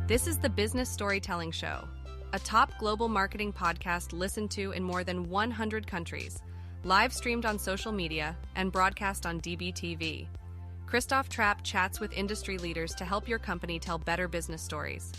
This is the Business Storytelling Show, a top global marketing podcast listened to in more than 100 countries, live streamed on social media, and broadcast on DBTV. Christoph Trapp chats with industry leaders to help your company tell better business stories.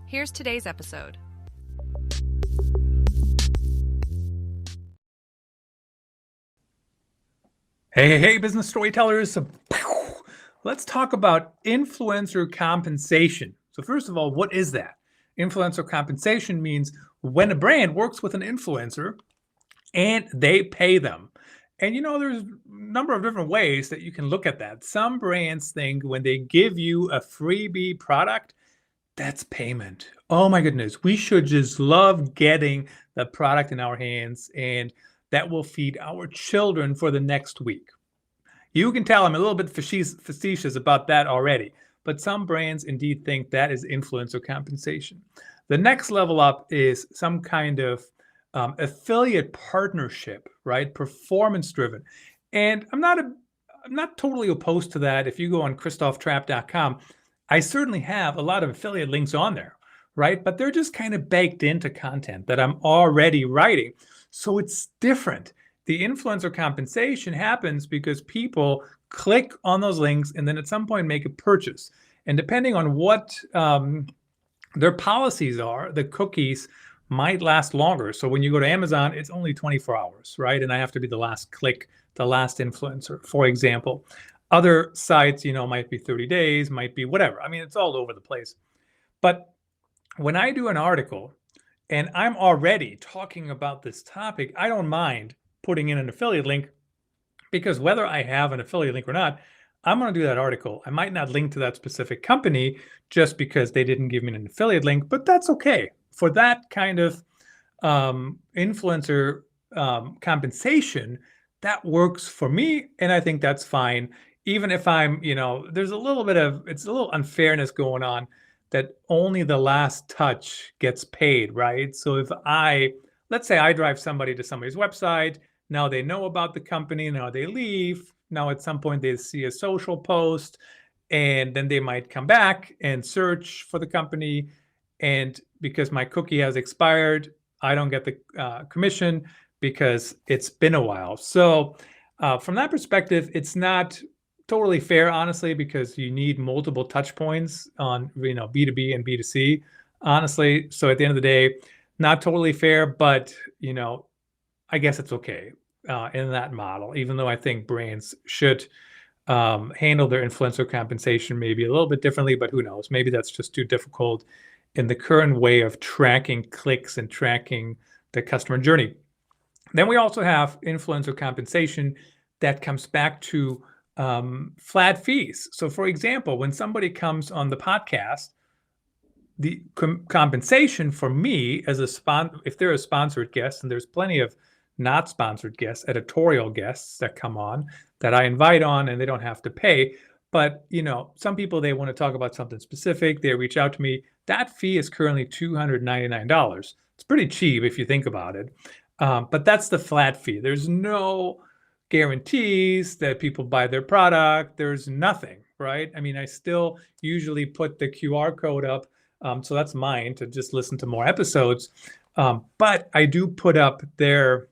Here's today's episode. Hey, business storytellers. Let's talk about influencer compensation. So first of all, what is that? Influencer compensation means when a brand works with an influencer and they pay them. And there's a number of different ways that you can look at that. Some brands think when they give you a freebie product, that's payment. Oh my goodness, we should just love getting the product in our hands, and that will feed our children for the next week. You can tell I'm a little bit facetious about that already, but some brands indeed think that is influencer compensation. The next level up is some kind of affiliate partnership, right? Performance driven. And I'm not totally opposed to that. If you go on christophtrapp.com, I certainly have a lot of affiliate links on there, right? But they're just kind of baked into content that I'm already writing. So it's different. The influencer compensation happens because people click on those links and then at some point make a purchase. And depending on what their policies are, the cookies might last longer. So when you go to Amazon, it's only 24 hours, right? And I have to be the last click, the last influencer, for example. Other sites, might be 30 days, might be whatever. I mean, it's all over the place. But when I do an article and I'm already talking about this topic, I don't mind putting in an affiliate link, because whether I have an affiliate link or not, I'm going to do that article. I might not link to that specific company just because they didn't give me an affiliate link, but that's okay. For that kind of influencer compensation, that works for me, and I think that's fine. Even if I'm, there's a little bit of, it's a little unfairness going on that only the last touch gets paid, right? So if let's say I drive somebody to somebody's website, now they know about the company, now they leave, now at some point they see a social post, and then they might come back and search for the company. And because my cookie has expired, I don't get the commission because it's been a while. So from that perspective, it's not totally fair, honestly, because you need multiple touch points on B2B and B2C, honestly. So at the end of the day, not totally fair, but I guess it's okay in that model, even though I think brands should handle their influencer compensation maybe a little bit differently, but who knows? Maybe that's just too difficult in the current way of tracking clicks and tracking the customer journey. Then we also have influencer compensation that comes back to flat fees. So for example, when somebody comes on the podcast, the compensation for me as if they're a sponsored guest, and there's plenty of not sponsored guests, editorial guests that come on that I invite on and they don't have to pay. But, some people, they want to talk about something specific. They reach out to me. That fee is currently $299. It's pretty cheap if you think about it. But that's the flat fee. There's no guarantees that people buy their product. There's nothing, right? I mean, I still usually put the QR code up. So that's mine to just listen to more episodes. But I do put up their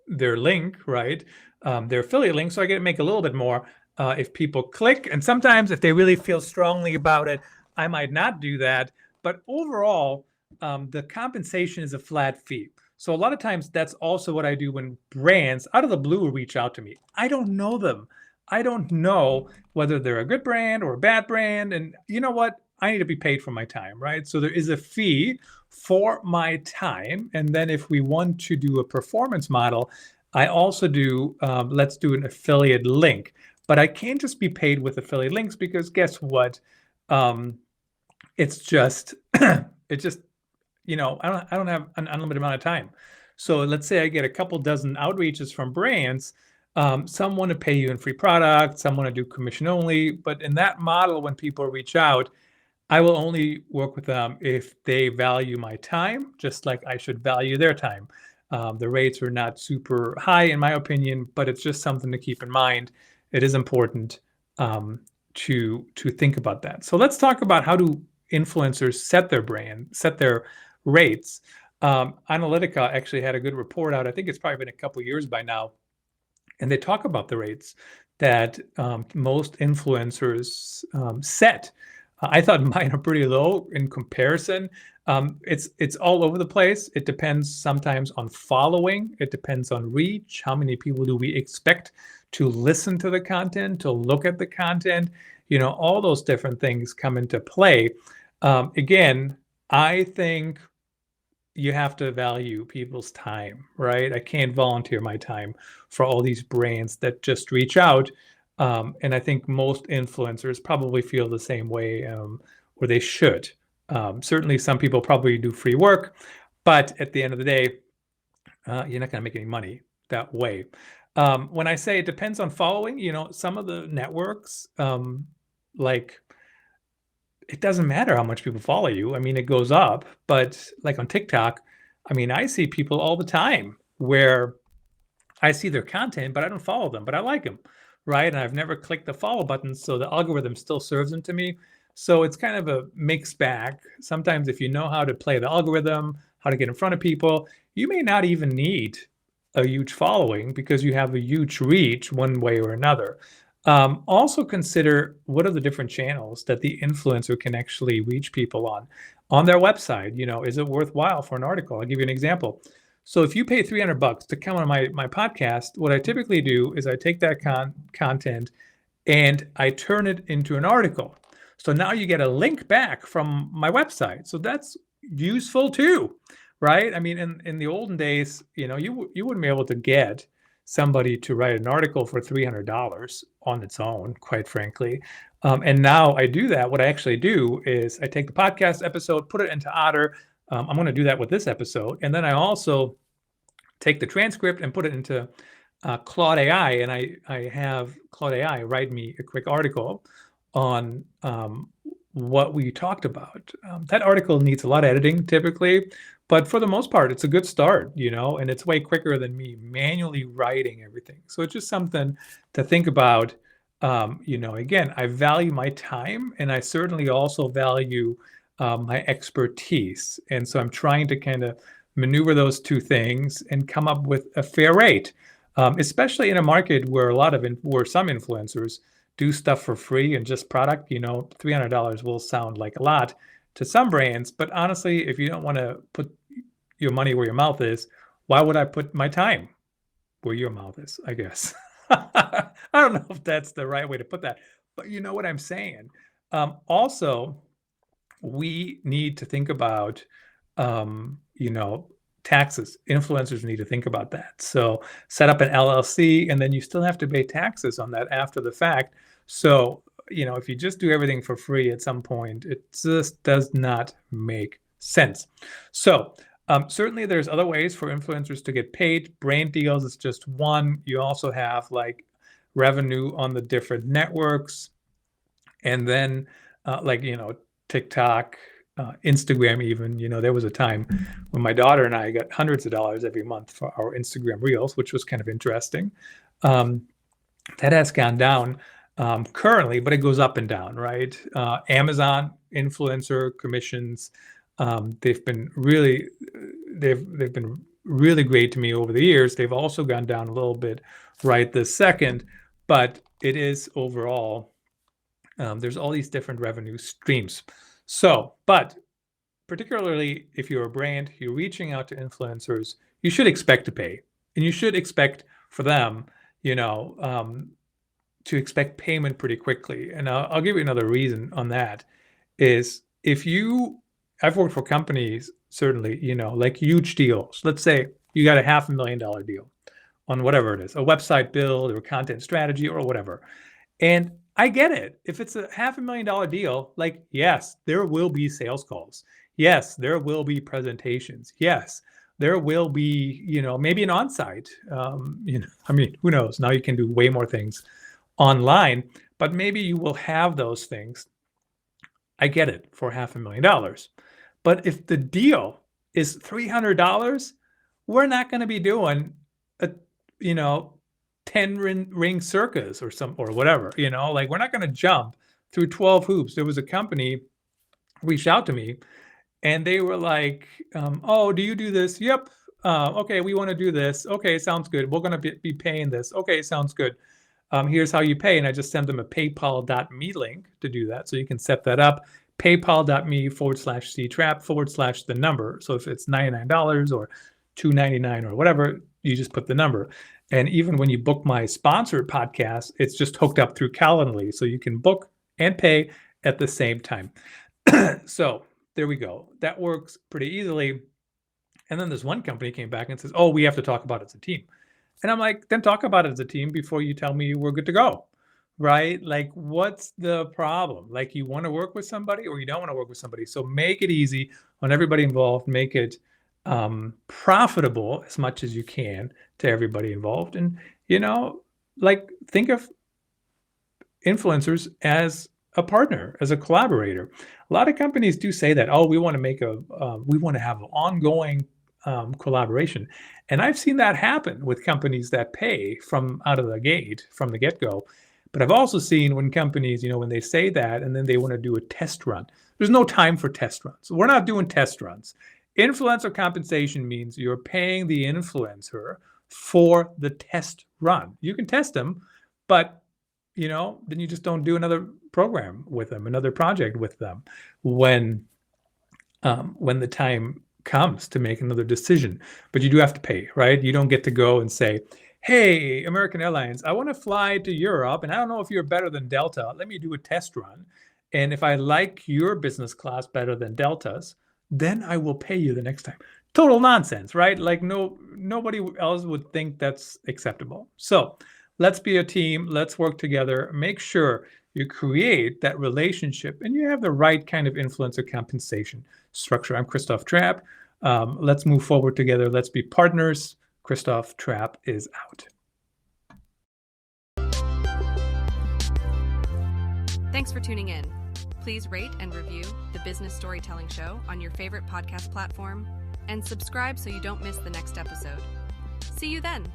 link, right? Their affiliate link. So I get to make a little bit more if people click. And sometimes if they really feel strongly about it, I might not do that. But overall, the compensation is a flat fee. So a lot of times that's also what I do when brands out of the blue reach out to me. I don't know them. I don't know whether they're a good brand or a bad brand. And you know what? I need to be paid for my time, right? So there is a fee for my time. And then if we want to do a performance model, I also do, let's do an affiliate link. But I can't just be paid with affiliate links because guess what? It's just, I don't have an unlimited amount of time. So let's say I get a couple dozen outreaches from brands. Some want to pay you in free product, some want to do commission only. But in that model, when people reach out, I will only work with them if they value my time, just like I should value their time. The rates are not super high in my opinion, but it's just something to keep in mind. It is important to think about that. So let's talk about how to influencers set their rates. Analytica actually had a good report out. I think it's probably been a couple years by now, and they talk about the rates that most influencers set. I thought mine are pretty low in comparison. It's all over the place. It depends sometimes on following. It depends on reach. How many people do we expect to listen to the content, to look at the content? All those different things come into play. Again, I think you have to value people's time, right? I can't volunteer my time for all these brands that just reach out. And I think most influencers probably feel the same way, or they should. Certainly some people probably do free work, but at the end of the day, you're not going to make any money that way. When I say it depends on following, some of the networks, like, it doesn't matter how much people follow you. I mean, it goes up, but like on TikTok, I mean, I see people all the time where I see their content, but I don't follow them, but I like them, right? And I've never clicked the follow button, so the algorithm still serves them to me. So it's kind of a mixed bag. Sometimes if you know how to play the algorithm, how to get in front of people, you may not even need a huge following because you have a huge reach one way or another. Also consider what are the different channels that the influencer can actually reach people on their website. Is it worthwhile for an article? I'll give you an example. So if you pay $300 to come on my podcast, what I typically do is I take that content and I turn it into an article. So now you get a link back from my website. So that's useful too, right? I mean, in the olden days, you wouldn't be able to get somebody to write an article for $300 on its own, quite frankly. And now I do that. What I actually do is I take the podcast episode, put it into Otter. I'm going to do that with this episode. And then I also take the transcript and put it into Claude AI. And I have Claude AI write me a quick article on what we talked about. That article needs a lot of editing typically, but for the most part, it's a good start, and it's way quicker than me manually writing everything. So it's just something to think about. Again, I value my time, and I certainly also value my expertise. And so I'm trying to kind of maneuver those two things and come up with a fair rate, especially in a market where where some influencers do stuff for free and just product. $300 will sound like a lot to some brands, but honestly, if you don't want to put your money where your mouth is, why would I put my time where your mouth is, I guess? I don't know if that's the right way to put that, but you know what I'm saying. Also, we need to think about, taxes. Influencers need to think about that. So set up an LLC, and then you still have to pay taxes on that after the fact. So, if you just do everything for free at some point, it just does not make sense. So certainly there's other ways for influencers to get paid. Brand deals is just one. You also have like revenue on the different networks. And then TikTok, Instagram even, there was a time when my daughter and I got hundreds of dollars every month for our Instagram Reels, which was kind of interesting. That has gone down currently, but it goes up and down, right? Amazon influencer commissions, they've been really great to me over the years. They've also gone down a little bit right this second, but it is overall, there's all these different revenue streams. So, but particularly if you're a brand, you're reaching out to influencers, you should expect to pay, and you should expect for them, to expect payment pretty quickly. And I'll give you another reason on that is I've worked for companies, certainly, like huge deals. Let's say you got a $500,000 deal on whatever it is, a website build or content strategy or whatever. And I get it. If it's a $500,000 deal, like, yes, there will be sales calls. Yes, there will be presentations. Yes, there will be, maybe an on-site. Who knows? Now you can do way more things online, but maybe you will have those things. I get it for $500,000. But if the deal is $300, we're not going to be doing a, 10 ring circus or whatever, we're not going to jump through 12 hoops. There was a company reached out to me and they were like, oh, do you do this? Yep. Okay, we want to do this. Okay, sounds good. We're going to be paying this. Okay, sounds good. Here's how you pay. And I just sent them a paypal.me link to do that. So you can set that up. paypal.me/ctrap/ the number. So if it's $99 or $2.99 or whatever, you just put the number. And even when you book my sponsored podcast, it's just hooked up through Calendly. So you can book and pay at the same time. So there we go. That works pretty easily. And then this one company came back and says, oh, we have to talk about it as a team. And I'm like, then talk about it as a team before you tell me we're good to go, right? Like, what's the problem? Like, you want to work with somebody or you don't want to work with somebody. So make it easy on everybody involved. Make it profitable as much as you can to everybody involved. And, like, think of influencers as a partner, as a collaborator. A lot of companies do say that, oh, we want to have an ongoing collaboration. And I've seen that happen with companies that pay from out of the gate, from the get-go. But I've also seen when companies, when they say that and then they want to do a test run, there's no time for test runs. We're not doing test runs. Influencer compensation means you're paying the influencer for the test run. You can test them, but then you just don't do another program with them, another project with them when the time comes to make another decision. But you do have to pay, right? You don't get to go and say, hey, American Airlines, I want to fly to Europe, and I don't know if you're better than Delta. Let me do a test run. And if I like your business class better than Delta's, then I will pay you the next time. Total nonsense, right? Like nobody else would think that's acceptable. So let's be a team. Let's work together. Make sure you create that relationship and you have the right kind of influencer compensation structure. I'm Christoph Trapp. Let's move forward together. Let's be partners. Christoph Trapp is out. Thanks for tuning in. Please rate and review the Business Storytelling Show on your favorite podcast platform and subscribe so you don't miss the next episode. See you then.